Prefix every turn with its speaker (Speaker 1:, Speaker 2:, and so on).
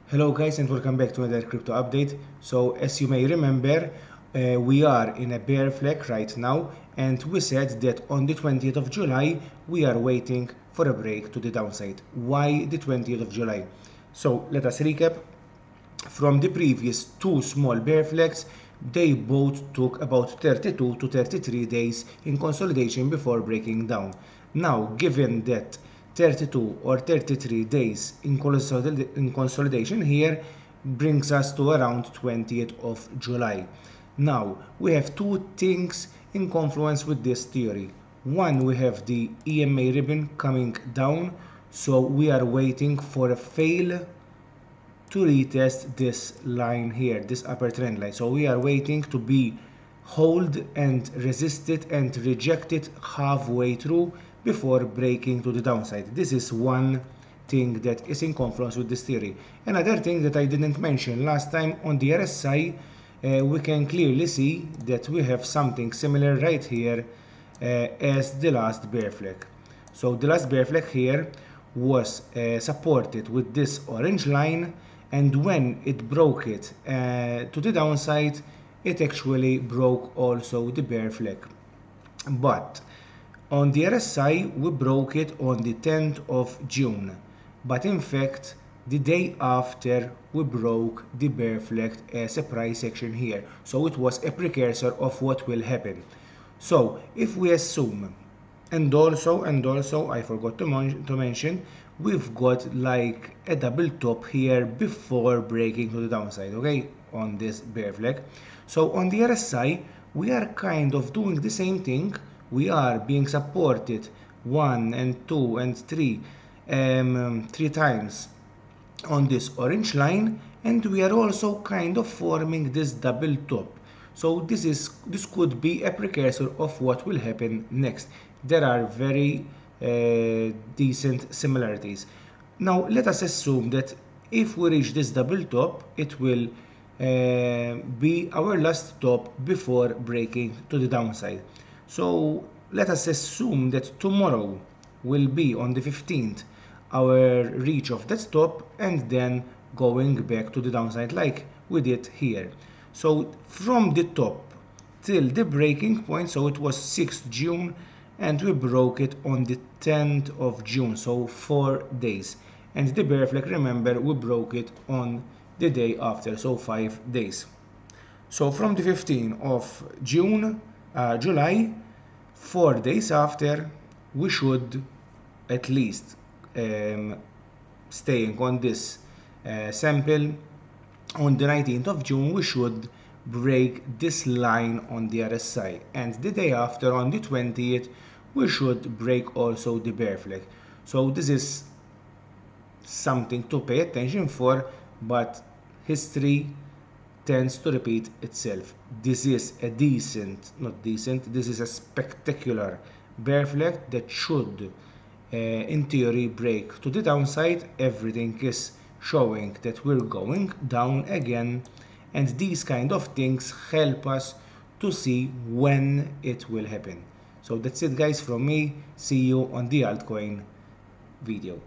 Speaker 1: Hello guys and welcome back to another crypto update. So as you may remember, we are in a bear flag right now, and we said that on the 20th of July we are waiting for a break to the downside. Why the 20th of July? So let us recap. From the previous two small bear flags, they both took about 32 to 33 days in consolidation before breaking down. Now, given that 32 or 33 days in consolidation here brings us to around 20th of July. Now, we have two things in confluence with this theory. One, we have the EMA ribbon coming down, so we are waiting for a fail to retest this line here, this upper trend line. So we are waiting to be hold and resist it and reject it halfway through before breaking to the downside. This is one thing that is in confluence with this theory. Another thing that I didn't mention last time, on the RSI, we can clearly see that we have something similar right here as the last bear flag. So the last bear flag here was supported with this orange line, and when it broke it to the downside, it actually broke also the bear flag. But on the RSI, we broke it on the 10th of June. But in fact, the day after, we broke the bear flag as a price action here. So it was a precursor of what will happen. So if we assume, and also I forgot to mention, we've got like a double top here before breaking to the downside, okay, on this bear flag. So on the RSI, we are kind of doing the same thing. We are being supported 1 and 2 and 3 three times on this orange line, and we are also kind of forming this double top. So this could be a precursor of what will happen next. There are very decent similarities. Now let us assume that if we reach this double top, it will be our last top before breaking to the downside. So let us assume that tomorrow will be on the 15th our reach of that stop, and then going back to the downside like we did here. So from the top till the breaking point, so it was 6th June and we broke it on the 10th of June, so 4 days. And the bear flag, remember, we broke it on the day after, so 5 days. So from the 15th of June, July, 4 days after, we should at least staying on this sample on the 19th of June, we should break this line on the RSI, and the day after, on the 20th, we should break also the bear flag. So this is something to pay attention for, but history tends to repeat itself. This is a this is a spectacular bear flag that should in theory break to the downside. Everything is showing that we're going down again, and these kind of things help us to see when it will happen. So that's it guys from me. See you on the altcoin video.